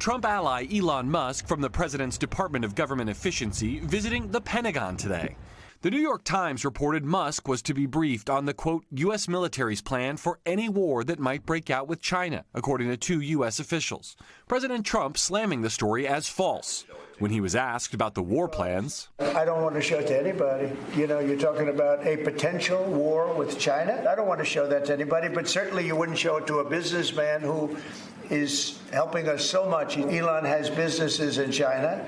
Trump ally Elon Musk from the president's Department of Government Efficiency visiting the Pentagon today. The New York Times reported Musk was to be briefed on the, quote, U.S. military's plan for any war that might break out with China, according to two U.S. officials. President Trump slamming the story as false. When he was asked about the war plans, I don't want to show it to anybody. You know, you're talking about a potential war with China. I don't want to show that to anybody, but certainly you wouldn't show it to a businessman who is helping us so much. Elon has businesses in China,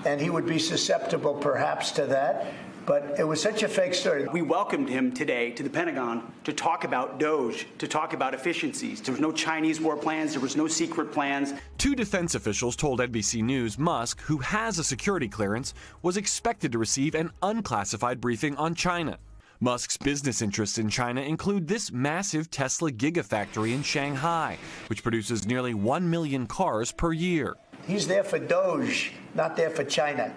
and he would be susceptible perhaps to that. But it was such a fake story. We welcomed him today to the Pentagon to talk about DOGE, to talk about efficiencies. There was no Chinese war plans. There was no secret plans. Two defense officials told NBC News Musk, who has a security clearance, was expected to receive an unclassified briefing on China. Musk's business interests in China include this massive Tesla gigafactory in Shanghai, which produces nearly 1 million cars per year. He's there for DOGE, not there for China.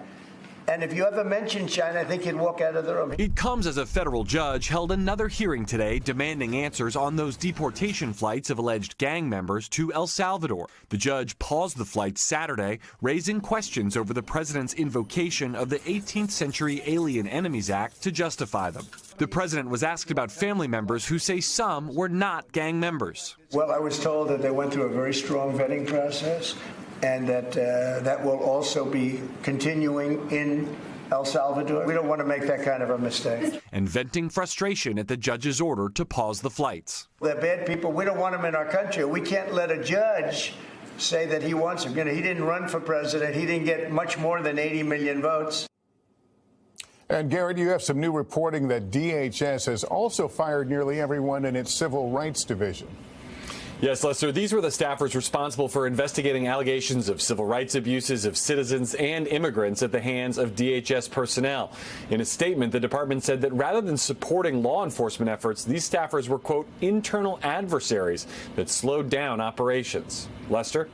And if you ever mention China, I think he'd walk out of the room. It comes as a federal judge held another hearing today demanding answers on those deportation flights of alleged gang members to El Salvador. The judge paused the flights Saturday, raising questions over the president's invocation of the 18th century Alien Enemies Act to justify them. The president was asked about family members who say some were not gang members. Well, I was told that they went through a very strong vetting process, and that that will also be continuing in El Salvador. We don't want to make that kind of a mistake. And venting frustration at the judge's order to pause the flights. They're bad people. We don't want them in our country. We can't let a judge say that he wants them. You know, he didn't run for president. He didn't get much more than 80 million votes. And Garrett, you have some new reporting that DHS has also fired nearly everyone in its civil rights division. Yes, Lester, these were the staffers responsible for investigating allegations of civil rights abuses of citizens and immigrants at the hands of DHS personnel. In a statement, the department said that rather than supporting law enforcement efforts, these staffers were, quote, internal adversaries that slowed down operations. Lester?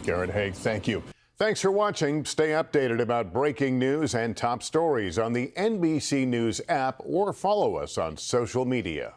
Garrett Haake, thank you. Thanks for watching. Stay updated about breaking news and top stories on the NBC News app or follow us on social media.